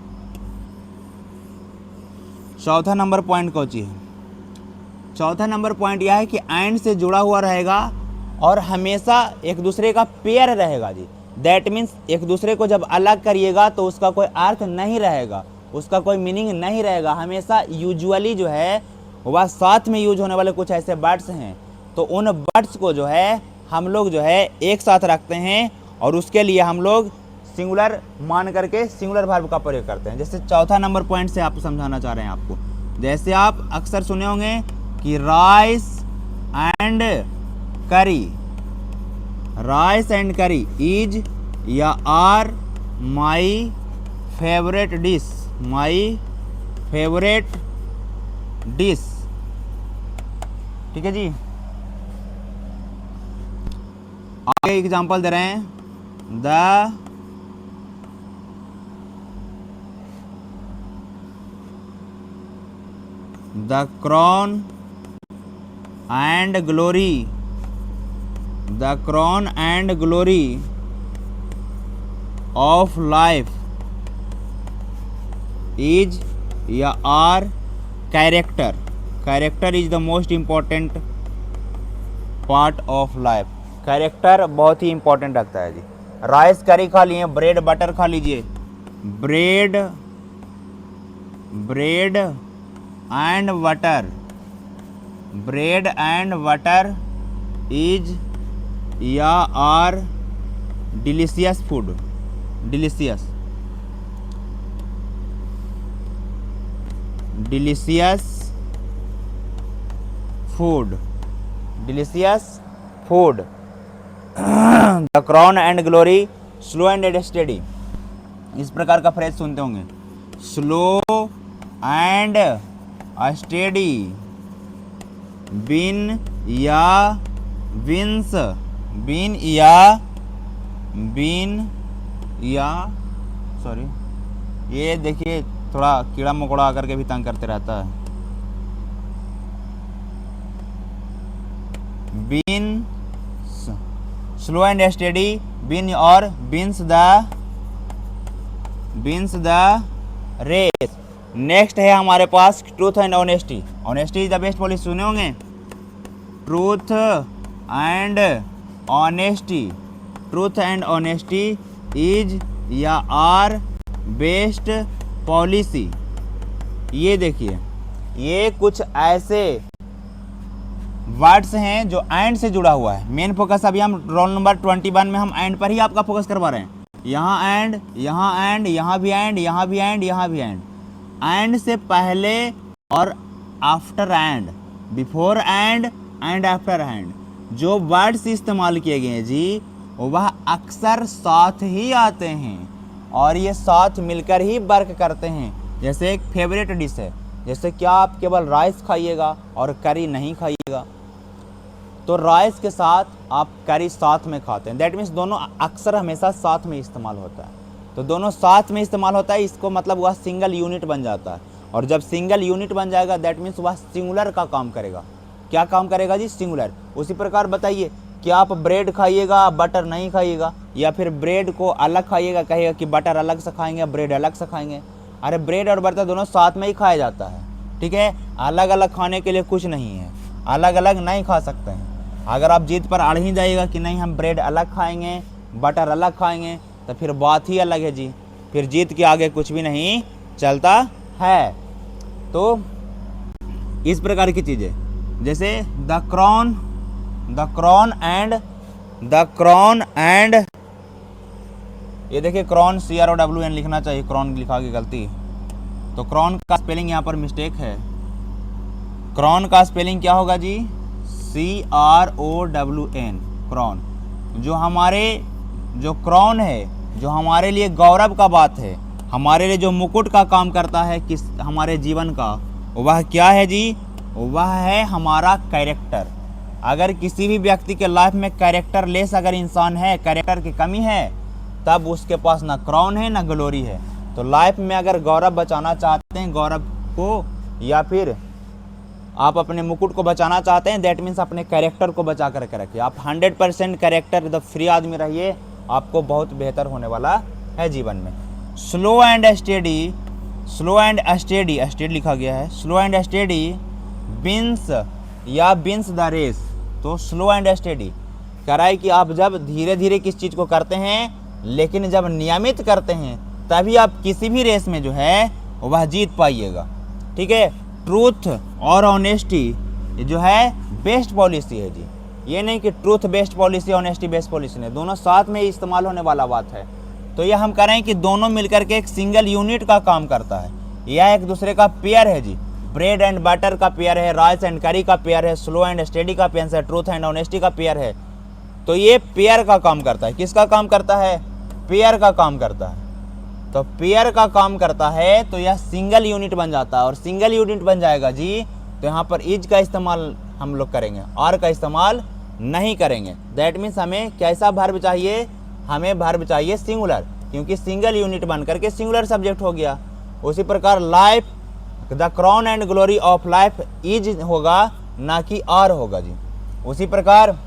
कौन सी है। चौथा नंबर पॉइंट यह है कि एंड से जुड़ा हुआ रहेगा और हमेशा एक दूसरे का पेयर रहेगा जी। दैट मीन्स एक दूसरे को जब अलग करिएगा तो उसका कोई अर्थ नहीं रहेगा, उसका कोई मीनिंग नहीं रहेगा। हमेशा यूजुअली जो है वह साथ में यूज होने वाले कुछ ऐसे वर्ड्स हैं, तो उन वर्ड्स को जो है हम लोग जो है एक साथ रखते हैं और उसके लिए हम लोग सिंगुलर मान करके सिंगुलर वर्ब का प्रयोग करते हैं। जैसे चौथा नंबर पॉइंट से आप समझाना चाह रहे हैं आपको, जैसे आप अक्सर सुने होंगे कि राइस एंड करी इज या आर माई फेवरेट डिश। ठीक है जी। आगे एग्जांपल दे रहे हैं, the crown and glory of life is या are character is the most important part of life. Character बहुत ही इंपॉर्टेंट रखता है जी। राइस करी खा लिए, ब्रेड बटर खा लीजिए, bread bread and butter, bread and butter is या are delicious food, delicious, delicious food, delicious food. The crown and glory slow and steady, इस प्रकार का फ्रेज सुनते होंगे, स्लो एंड स्टेडी, बिन या विंस, बिन या सॉरी, ये देखिए थोड़ा कीड़ा मकोड़ा आकर के भी तंग करते रहता है। Win, slow and steady, win और बिन्स द रेस। नेक्स्ट है हमारे पास truth and honesty. Honesty is the best policy, सुने होंगे, truth and honesty, truth and honesty is या आर बेस्ट पॉलिसी। ये देखिए, ये कुछ ऐसे वर्ड्स हैं जो एंड से जुड़ा हुआ है। मेन फोकस अभी हम रोल नंबर 21 में हम एंड पर ही आपका फोकस करवा रहे हैं। यहाँ एंड, यहाँ एंड, यहाँ भी एंड, यहाँ भी एंड, यहाँ भी एंड। एंड से पहले और after and, before and after and, जो वर्ड्स इस्तेमाल किए गए हैं जी, वह अक्सर साथ ही आते हैं और ये साथ मिलकर ही वर्क करते हैं। जैसे एक फेवरेट डिश है, जैसे क्या आप केवल राइस खाइएगा और करी नहीं खाइएगा, तो राइस के साथ आप करी साथ में खाते हैं, दैट मीन्स दोनों अक्सर हमेशा साथ में इस्तेमाल होता है। तो दोनों साथ में इस्तेमाल होता है, इसको मतलब वह सिंगल यूनिट बन जाता है। और जब सिंगल यूनिट बन जाएगा दैट मीन्स वह सिंगुलर का काम करेगा। क्या काम करेगा जी? सिंगुलर। उसी प्रकार बताइए, क्या आप ब्रेड खाइएगा बटर नहीं खाइएगा, या फिर ब्रेड को अलग खाइएगा, कहेगा कि बटर अलग से खाएंगे ब्रेड अलग से खाएंगे। अरे ब्रेड और बटर दोनों साथ में ही खाया जाता है, ठीक है। अलग अलग खाने के लिए कुछ नहीं है, अलग अलग नहीं खा सकते हैं। अगर आप जिद पर अड़ ही जाइएगा कि नहीं हम ब्रेड अलग खाएंगे बटर अलग खाएंगे, तो फिर बात ही अलग है जी, फिर जिद के आगे कुछ भी नहीं चलता है। तो इस प्रकार की चीज़ें, जैसे द क्रॉन एंड ये देखिए क्रॉन CROWN लिखना चाहिए, क्रॉन लिखा के गलती, तो क्रॉन का स्पेलिंग यहाँ पर मिस्टेक है। क्रॉन का स्पेलिंग क्या होगा जी? CROWN, crown. जो क्रॉन है, जो हमारे लिए गौरव का बात है, हमारे लिए जो मुकुट का काम करता है किस हमारे जीवन का, वह क्या है जी? वह है हमारा कैरेक्टर। अगर किसी भी व्यक्ति के लाइफ में कैरेक्टर लेस अगर इंसान है, कैरेक्टर की कमी है, तब उसके पास ना क्रॉन है ना ग्लोरी है। तो लाइफ में अगर गौरव बचाना चाहते हैं, गौरव को, या फिर आप अपने मुकुट को बचाना चाहते हैं, दैट मीन्स अपने कैरेक्टर को बचा करके रखिए। आप 100% कैरेक्टर एकदम फ्री आदमी रहिए, आपको बहुत बेहतर होने वाला है जीवन में। स्लो एंड स्टेडी लिखा गया है, स्लो एंड स्टेडी बिन्स या बिन्स द रेस। तो स्लो एंड स्टेडी कह रहा है कि आप जब धीरे धीरे किस चीज़ को करते हैं, लेकिन जब नियमित करते हैं, तभी आप किसी भी रेस में जो है वह जीत पाइएगा, ठीक है। ट्रूथ और ऑनेस्टी जो है बेस्ट पॉलिसी है जी, ये नहीं कि truth best policy honesty best policy नहीं, दोनों साथ में ही इस्तेमाल होने वाला बात है। तो ये हम कह रहे हैं कि दोनों मिलकर के एक सिंगल यूनिट का काम करता है, यह एक दूसरे का पेयर है जी। ब्रेड एंड बटर का पेयर है, राइस एंड करी का पेयर है, स्लो एंड स्टेडी का पेयर है, ट्रूथ एंड ऑनेस्टी का पेयर है। तो ये पेयर का काम करता है। किसका काम करता है? पेयर का काम करता है। तो पेयर का काम करता है तो यह सिंगल यूनिट बन जाता है, और सिंगल यूनिट बन जाएगा जी तो यहाँ पर इज का इस्तेमाल हम लोग करेंगे, आर का इस्तेमाल नहीं करेंगे। दैट मीन्स हमें कैसा वर्ब चाहिए? हमें वर्ब चाहिए सिंगुलर, क्योंकि सिंगल यूनिट बन करके सिंगुलर सब्जेक्ट हो गया। उसी प्रकार life, the crown and glory of life is होगा, ना कि आर होगा जी। उसी प्रकार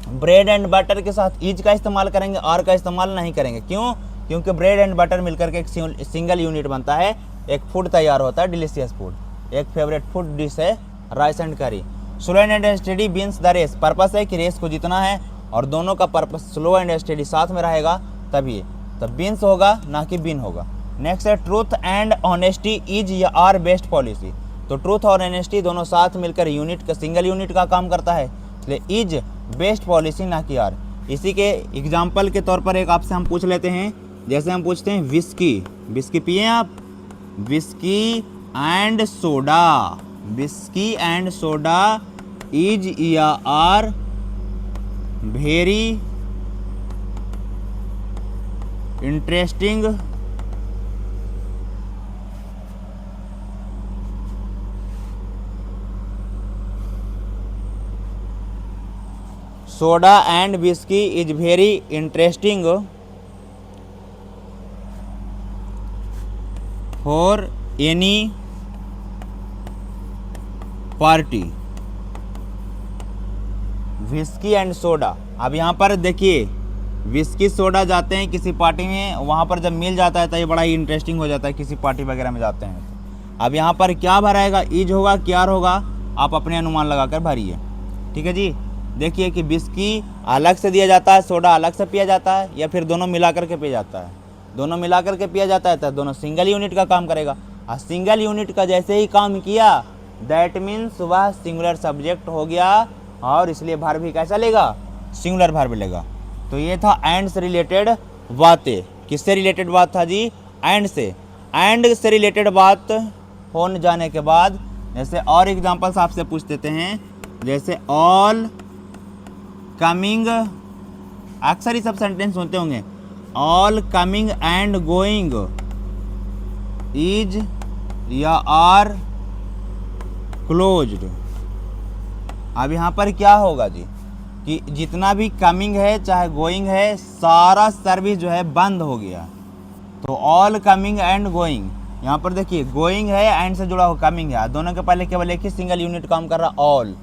ब्रेड एंड बटर के साथ इज का इस्तेमाल करेंगे, आर का इस्तेमाल नहीं करेंगे। क्यों? क्योंकि ब्रेड एंड बटर मिलकर के एक सिंगल यूनिट बनता है, एक फूड तैयार होता है, डिलीशियस फूड। एक फेवरेट फूड डिश है rice and curry. Slow and steady wins the race, purpose है कि रेस को जीतना है, और दोनों का पर्पस स्लो एंड स्टेडी साथ में रहेगा, तभी तब बिन्स होगा ना कि बिन होगा। नेक्स्ट है ट्रूथ एंड ऑनेस्टी इज या आर बेस्ट पॉलिसी। तो ट्रूथ और ऑनेस्टी दोनों साथ मिलकर यूनिट का सिंगल यूनिट का काम करता है, इसलिए इज बेस्ट पॉलिसी ना कि आर। इसी के एग्जाम्पल के तौर पर एक आपसे हम पूछ लेते हैं, जैसे हम पूछते हैं विस्की, विस्की पिए आप, whisky and soda, whisky and soda is या are very interesting soda and whisky is very interesting for any party. Whisky and soda, अब यहाँ पर देखिए विस्की सोडा जाते हैं किसी पार्टी में, वहाँ पर जब मिल जाता है तो ये बड़ा ही इंटरेस्टिंग हो जाता है, किसी पार्टी वगैरह में जाते हैं। अब यहाँ पर क्या भराएगा, इज होगा क्या होगा, आप अपने अनुमान लगाकर भरिए। ठीक है जी। देखिए कि विस्की अलग से दिया जाता है, सोडा अलग से पिया जाता है, या फिर दोनों मिला करके पिया जाता है। दोनों मिला करके पिया जाता है तो दोनों सिंगल यूनिट का काम करेगा, और सिंगल यूनिट का जैसे ही काम किया दैट मीन्स वह सिंगुलर सब्जेक्ट हो गया, और इसलिए वर्ब भी कैसा लेगा, सिंगुलर वर्ब लेगा। तो ये था एंड से रिलेटेड बातें। किससे रिलेटेड बात था जी, एंड से। एंड से रिलेटेड बात होने जाने के बाद जैसे और एग्जांपल्स आपसे पूछ देते हैं, जैसे ऑल कमिंग, अक्सर ही सब सेंटेंस सुनते होंगे, all coming and going is या आर क्लोज्ड। अब यहाँ पर क्या होगा जी कि जितना भी कमिंग है चाहे गोइंग है, सारा सर्विस जो है बंद हो गया। तो ऑल कमिंग एंड गोइंग, यहाँ पर देखिए गोइंग है एंड से जुड़ा हुआ कमिंग है, दोनों के पहले केवल एक ही सिंगल यूनिट काम कर रहा ऑल।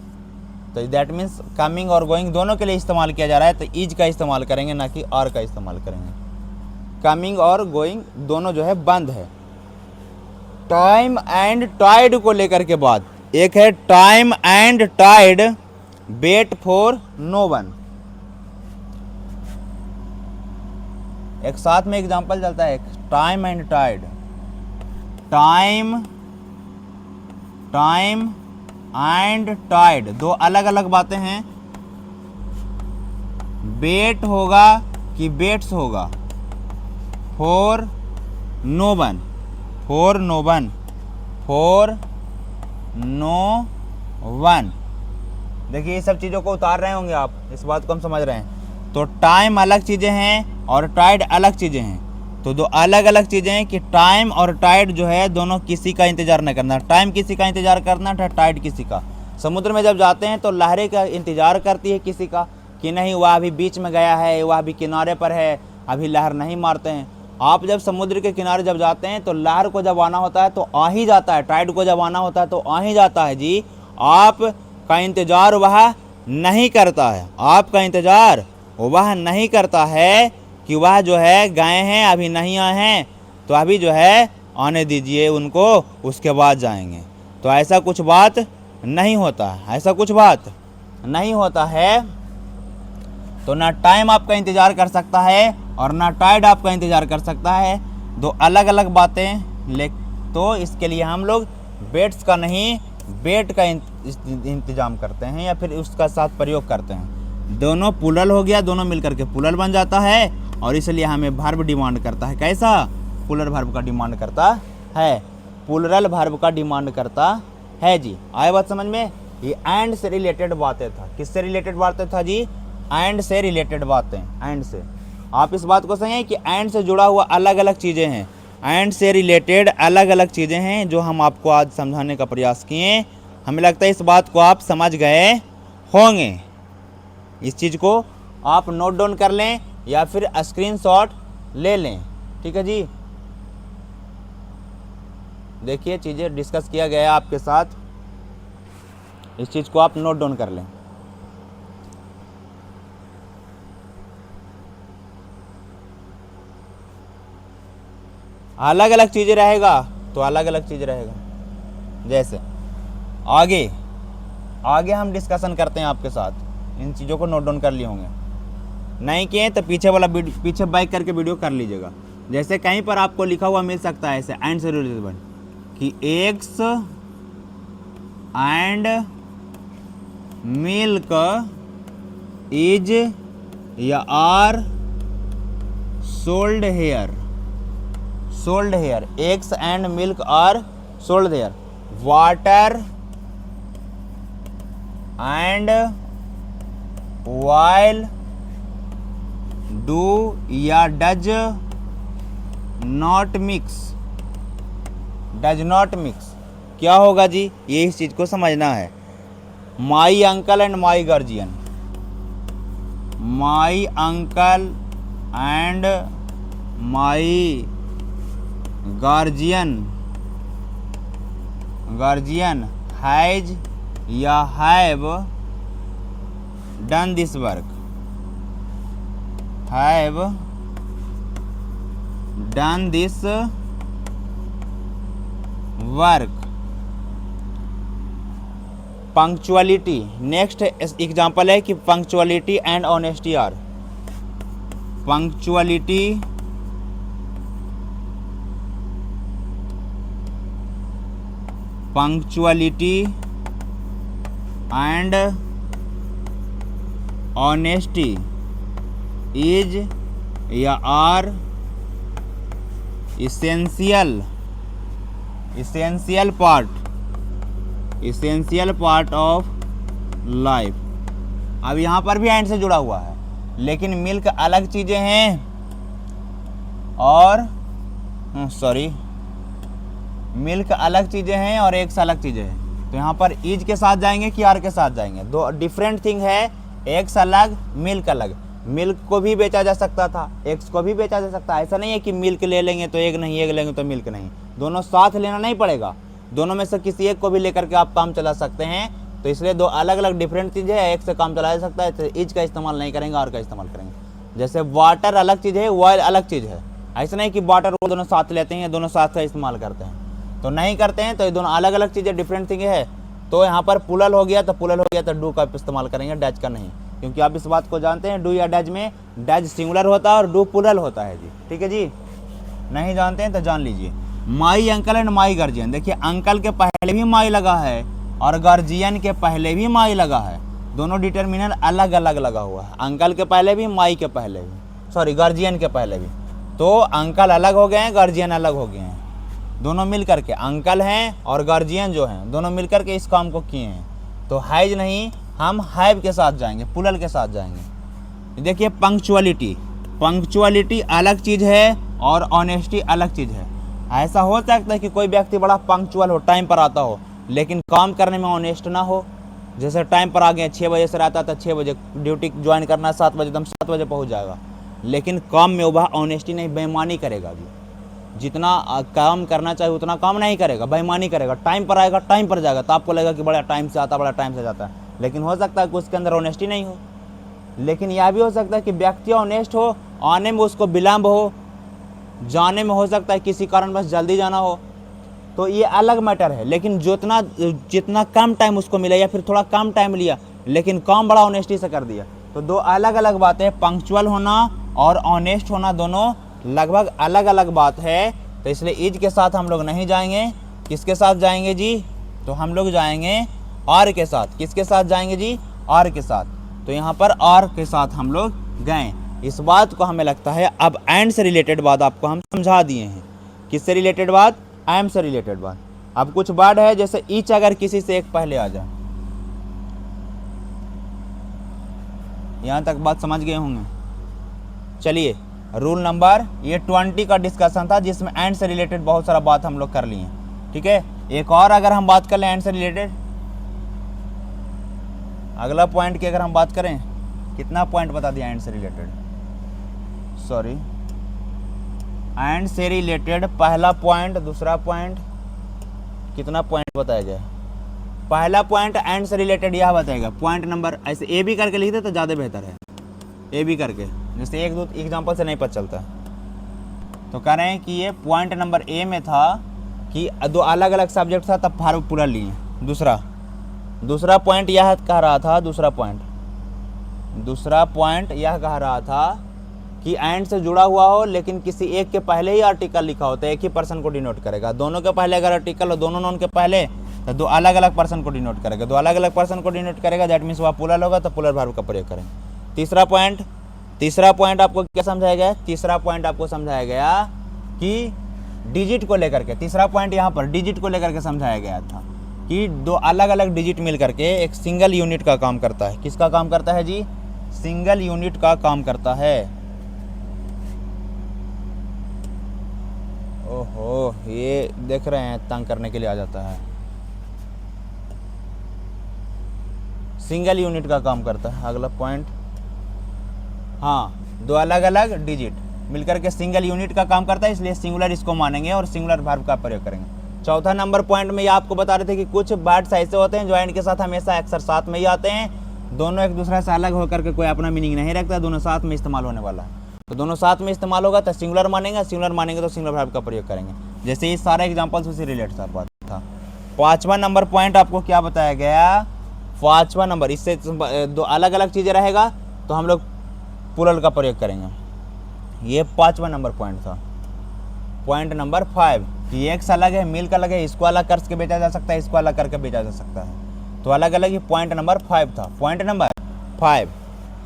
तो दैट मीन्स कमिंग और गोइंग दोनों के लिए इस्तेमाल किया जा रहा है, तो इज का इस्तेमाल करेंगे ना कि आर का इस्तेमाल करेंगे। कमिंग और गोइंग दोनों जो है बंद है। टाइम एंड टाइड को लेकर के बाद एक है time and tide wait for no one. एक साथ में एग्जांपल चलता है, time and tide, time time and tide दो अलग अलग बातें हैं। वेट होगा कि वेट्स होगा, for no one, for no one, for no one. देखिए ये सब चीज़ों को उतार रहे होंगे आप, इस बात को हम समझ रहे हैं। तो टाइम अलग चीज़ें हैं और टाइड अलग चीज़ें हैं। तो दो अलग अलग चीज़ें हैं कि टाइम और टाइड जो है दोनों किसी का इंतज़ार नहीं करना, टाइम किसी का इंतज़ार करना था, टाइड किसी का। समुद्र में जब जाते हैं तो लहरें का इंतज़ार करती है किसी का कि नहीं वह अभी बीच में गया है, वह अभी किनारे पर है, अभी लहर नहीं मारते हैं। आप जब समुद्र के किनारे जब जाते हैं तो लहर को जब आना होता है तो आ ही जाता है, टाइड को जब आना होता है तो आ ही जाता है जी। आप का इंतज़ार वह नहीं करता है, आपका इंतज़ार वह नहीं करता है कि वह जो है गए हैं अभी नहीं आए हैं, तो अभी जो है आने दीजिए उनको, उसके बाद जाएंगे। तो ऐसा कुछ बात नहीं होता है, ऐसा कुछ बात नहीं होता है। तो ना टाइम आपका इंतज़ार कर सकता है और ना टाइड आपका इंतज़ार कर सकता है, दो अलग अलग बातें। तो इसके लिए हम लोग वेट्स का नहीं वेट का इंतजाम करते हैं या फिर उसका साथ प्रयोग करते हैं। दोनों प्लूरल हो गया, दोनों मिलकर के प्लूरल बन जाता है, और इसलिए हमें वर्ब डिमांड करता है। कैसा, प्लूरल वर्ब का डिमांड करता है, प्लूरल वर्ब का डिमांड करता है जी। आए बात समझ में। ये एंड से रिलेटेड बातें था, किससे रिलेटेड बातें था जी, एंड से रिलेटेड बातें। एंड से आप इस बात को समझें कि एंड से जुड़ा हुआ अलग अलग चीज़ें हैं, एंड से रिलेटेड अलग अलग चीज़ें हैं जो हम आपको आज समझाने का प्रयास किए। हमें लगता है इस बात को आप समझ गए होंगे। इस चीज़ को आप नोट डाउन कर लें या फिर स्क्रीनशॉट ले लें। ठीक है जी। देखिए चीज़ें डिस्कस किया गया है आपके साथ, इस चीज़ को आप नोट डाउन कर लें। अलग अलग चीज़ें रहेगा तो अलग अलग चीज़ रहेगा। जैसे आगे आगे हम डिस्कशन करते हैं आपके साथ, इन चीज़ों को नोट डाउन कर लिए होंगे, नहीं किए तो पीछे वाला पीछे बैक करके वीडियो कर लीजिएगा। जैसे कहीं पर आपको लिखा हुआ मिल सकता है ऐसे एंड से रिलेटेड वर्ड कि एग्स एंड मिल्क इज या are sold here, sold here, eggs and milk are sold here, water and oil do या does not mix, does not mix, क्या होगा जी, ये इस चीज को समझना है। My uncle and my guardian, my uncle and my guardian, guardian has या have done this work, have done this work. Punctuality, next example है कि punctuality and honesty are, punctuality punctuality and honesty is या are essential, essential part, essential part of life. अब यहाँ पर भी and से जुड़ा हुआ है, लेकिन मिल्क अलग चीज़ें हैं और सॉरी मिल्क अलग चीज़ें हैं और एग्स अलग चीज़ें हैं। तो यहाँ पर इज के साथ जाएंगे कि आर के साथ जाएंगे, दो डिफरेंट थिंग है, एग्स अलग मिल्क अलग। मिल्क को भी बेचा जा सकता था, एग्स को भी बेचा जा सकता है, ऐसा नहीं है कि मिल्क ले लेंगे तो एग नहीं, एग लेंगे तो मिल्क नहीं, दोनों साथ लेना नहीं पड़ेगा, दोनों में से किसी एक को भी लेकर के आप काम चला सकते हैं। तो इसलिए दो अलग अलग डिफरेंट चीज़ है, एक से काम चलाया जा सकता है, तो इज का इस्तेमाल नहीं करेंगे, आर का इस्तेमाल करेंगे। जैसे वाटर अलग चीज़ है, ऑयल अलग चीज़ है, ऐसा नहीं कि वाटर वो दोनों साथ लेते हैं, दोनों साथ का इस्तेमाल करते हैं, तो नहीं करते हैं। तो ये दोनों अलग अलग चीज़ें डिफरेंट थिंग है। तो यहाँ पर पुलल हो गया तो पुलल हो गया, तो डू का इस्तेमाल करेंगे, डैज का नहीं, क्योंकि आप इस बात को जानते हैं, डू या डैज में डैज सिंगुलर होता है और डू पुलल होता है जी, ठीक है जी। नहीं जानते हैं तो जान लीजिए। माई अंकल एंड माई गार्जियन, देखिए अंकल के पहले भी माई लगा है और गार्जियन के पहले भी माई लगा है, दोनों डिटर्मिनर अलग अलग लगा हुआ है, अंकल के पहले भी, माई के पहले भी, सॉरी गार्जियन के पहले भी। तो अंकल अलग हो गए हैं, गार्जियन अलग हो गए हैं, दोनों मिल करके अंकल हैं और गार्जियन जो हैं दोनों मिल करके इस काम को किए हैं। तो हैज नहीं, हम हैव के साथ जाएंगे, पुलल के साथ जाएंगे। देखिए पंक्चुअलिटी, पंक्चुअलिटी अलग चीज़ है और ऑनेस्टी अलग चीज़ है। ऐसा हो सकता है कि कोई व्यक्ति बड़ा पंक्चुअल हो, टाइम पर आता हो, लेकिन काम करने में ऑनेस्ट ना हो। जैसे टाइम पर आ गए, 6 बजे से रहता था 6 बजे ड्यूटी ज्वाइन करना है, 7 बजे, एकदम 7 बजे पहुंच जाएगा, लेकिन काम में वह ऑनेस्टी नहीं, बेईमानी करेगा जी। जितना काम करना चाहिए उतना काम नहीं करेगा, बेईमानी करेगा, टाइम पर आएगा, टाइम पर जाएगा, तो आपको लगेगा कि बड़ा टाइम से आता, बड़ा टाइम से जाता है, लेकिन हो सकता है कि उसके अंदर ऑनेस्टी नहीं हो। लेकिन यह भी हो सकता है कि व्यक्ति ऑनेस्ट हो, आने में उसको विलम्ब हो, जाने में हो सकता है किसी कारण बस जल्दी जाना हो, तो ये अलग मैटर है। लेकिन जितना कम टाइम उसको मिला या फिर थोड़ा कम टाइम लिया, लेकिन काम बड़ा ऑनेस्टी से कर दिया, तो दो अलग अलग बातें, पंक्चुअल होना और ऑनेस्ट होना दोनों लगभग अलग अलग बात है। तो इसलिए इज के साथ हम लोग नहीं जाएंगे, किसके साथ जाएंगे जी, तो हम लोग जाएंगे आर के साथ। किसके साथ जाएंगे जी, आर के साथ। तो यहाँ पर आर के साथ हम लोग गए। इस बात को हमें लगता है अब एंड से रिलेटेड बात आपको हम समझा दिए हैं। किससे रिलेटेड बात, एम से रिलेटेड बात। अब कुछ वर्ड है जैसे ईच, अगर किसी से एक पहले आ जाए, यहाँ तक बात समझ गए होंगे। चलिए रूल नंबर ये 20 का डिस्कशन था, जिसमें एंड से रिलेटेड बहुत सारा बात हम लोग कर लिए हैं, ठीक है। एक और अगर हम बात कर लें एंड से रिलेटेड, अगला पॉइंट की अगर हम बात करें, कितना पॉइंट बता दिया एंड से रिलेटेड, सॉरी एंड से रिलेटेड पहला पॉइंट, दूसरा पॉइंट, कितना पॉइंट बताया जाए। पहला पॉइंट एंड से रिलेटेड यह बताएगा, पॉइंट नंबर ऐसे ए बी करके लिख दे तो ज़्यादा बेहतर है, ए बी करके, जैसे एक दो एग्जांपल से नहीं पता चलता। तो कह रहे हैं कि ये पॉइंट नंबर ए में था कि दो अलग अलग सब्जेक्ट था, तब फार्म पूरा लिए। दूसरा पॉइंट यह कह रहा था, दूसरा पॉइंट यह कह रहा था कि एंड से जुड़ा हुआ हो लेकिन किसी एक के पहले ही आर्टिकल लिखा हो तो एक ही पर्सन को डिनोट करेगा। दोनों के पहले अगर आर्टिकल हो, दोनों नोन के पहले, तो दो अलग अलग पर्सन को डिनोट करेगा। दो अलग अलग पर्सन को डिनोट करेगा, दैट मीन्स वह प्लूरल होगा, तो प्लूरल वर्ब का प्रयोग करेंगे। तीसरा पॉइंट आपको क्या समझाया गया? तीसरा पॉइंट आपको समझाया गया कि डिजिट को लेकर के, तीसरा पॉइंट यहाँ पर डिजिट को लेकर के समझाया गया था कि दो अलग अलग डिजिट मिल करके एक सिंगल यूनिट का काम करता है। किसका काम करता है जी? सिंगल यूनिट का काम करता है। ओहो, ये देख रहे हैं तंग करने के लिए आ जाता है। सिंगल यूनिट का काम करता है। अगला पॉइंट, हाँ, दो अलग अलग डिजिट मिलकर के सिंगल यूनिट का काम करता है, इसलिए सिंगुलर इसको मानेंगे और सिंगुलर वर्ब का प्रयोग करेंगे। चौथा नंबर पॉइंट में ये आपको बता रहे थे कि कुछ वर्ड्स ऐसे होते हैं जो एंड के साथ हमेशा अक्सर साथ में ही आते हैं। दोनों एक दूसरे से अलग होकर के कोई अपना मीनिंग नहीं रखता, दोनों साथ में इस्तेमाल होने वाला है। तो दोनों साथ में इस्तेमाल होगा तो सिंगुलर मानेंगे, सिंगुलर मानेंगे तो सिंगुलर वर्ब का प्रयोग करेंगे। जैसे ये सारे एग्जाम्पल्स उसी रिलेट था। पांचवा नंबर पॉइंट आपको क्या बताया गया? पांचवा नंबर, इससे दो अलग अलग चीज़ें रहेगा तो हम लोग प्लूरल का प्रयोग करेंगे। ये पांचवा नंबर पॉइंट था। पॉइंट नंबर 5 कि एक्स अलग है, मिल्क अलग है, इसको अलग करके बेचा जा सकता है, इसको अलग करके बेचा जा सकता है। तो अलग अलग ही पॉइंट नंबर 5 था। पॉइंट नंबर 5,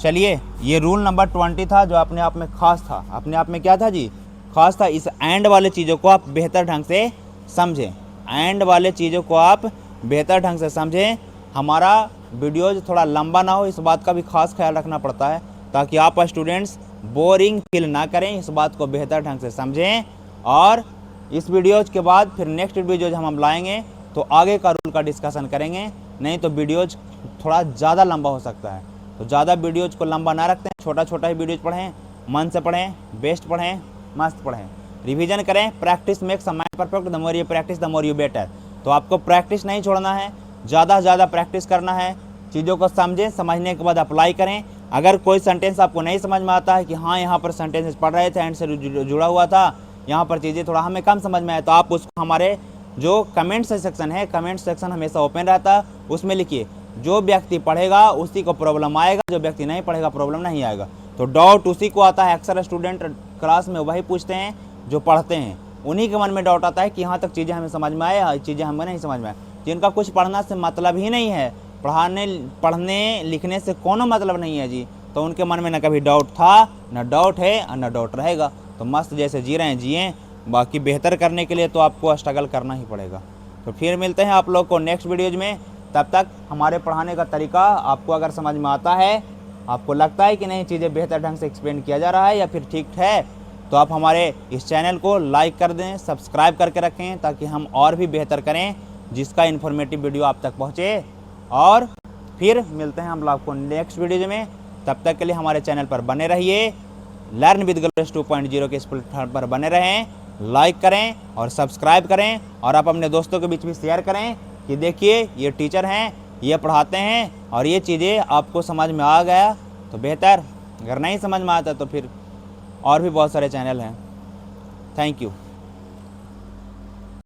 चलिए, ये रूल नंबर 20 था जो अपने आप में खास था। अपने आप में क्या था जी? खास था। इस एंड वाले चीज़ों को आप बेहतर ढंग से समझें। एंड वाले चीज़ों को आप बेहतर ढंग से समझें। हमारा वीडियोज थोड़ा लंबा ना हो, इस बात का भी खास ख्याल रखना पड़ता है ताकि आप स्टूडेंट्स बोरिंग फील ना करें। इस बात को बेहतर ढंग से समझें और इस वीडियोज के बाद फिर नेक्स्ट वीडियोज हम लाएंगे तो आगे का रूल का डिस्कशन करेंगे। नहीं तो वीडियोज थोड़ा ज़्यादा लंबा हो सकता है, तो ज़्यादा वीडियोज को लंबा ना रखते हैं, छोटा छोटा ही वीडियोज पढ़ें, मन से पढ़ें, बेस्ट पढ़ें, मस्त पढ़ें, रिवीजन करें। Practice makes a mind perfect, the more you practice the more you better. तो आपको प्रैक्टिस नहीं छोड़ना है, ज़्यादा से ज़्यादा प्रैक्टिस करना है। चीज़ों को समझें, समझने के बाद अप्लाई करें। अगर कोई सेंटेंस आपको नहीं समझ में आता है कि हाँ यहाँ पर सेंटेंसेस पढ़ रहे थे, एंड से जुड़ा हुआ था, यहाँ पर चीज़ें थोड़ा हमें कम समझ में आए, तो आप उसको हमारे जो कमेंट सेक्शन है, कमेंट सेक्शन हमेशा ओपन रहता है, उसमें लिखिए। जो व्यक्ति पढ़ेगा उसी को प्रॉब्लम आएगा, जो व्यक्ति नहीं पढ़ेगा प्रॉब्लम नहीं आएगा। तो डाउट उसी को आता है। अक्सर स्टूडेंट क्लास में वही पूछते हैं जो पढ़ते हैं, उन्हीं के मन में डाउट आता है कि यहाँ तक चीज़ें हमें समझ में आए, चीज़ें हमें नहीं समझ में आए। जिनका कुछ पढ़ना से मतलब ही नहीं है, पढ़ने लिखने से कोनो मतलब नहीं है जी, तो उनके मन में न कभी डाउट था, न डाउट है और न डाउट रहेगा। तो मस्त जैसे जी रहे हैं जिए, बाकी बेहतर करने के लिए तो आपको स्ट्रगल करना ही पड़ेगा। तो फिर मिलते हैं आप लोग को नेक्स्ट वीडियोज़ में। तब तक हमारे पढ़ाने का तरीका आपको अगर समझ में आता है, आपको लगता है कि नहीं चीज़ें बेहतर ढंग से एक्सप्लेन किया जा रहा है या फिर ठीक है, तो आप हमारे इस चैनल को लाइक कर दें, सब्सक्राइब करके रखें ताकि हम और भी बेहतर करें, जिसका इन्फॉर्मेटिव वीडियो आप तक पहुँचे। और फिर मिलते हैं हम लोग को नेक्स्ट वीडियो में। तब तक के लिए हमारे चैनल पर बने रहिए। लर्न विद ग्लोरियस 2.0 के इस प्लेटफॉर्म पर बने रहें, लाइक करें और सब्सक्राइब करें, और आप अपने दोस्तों के बीच में शेयर करें कि देखिए ये टीचर हैं, ये पढ़ाते हैं और ये चीज़ें आपको समझ में आ गया तो बेहतर, अगर नहीं समझ में आता तो फिर और भी बहुत सारे चैनल हैं। Thank you.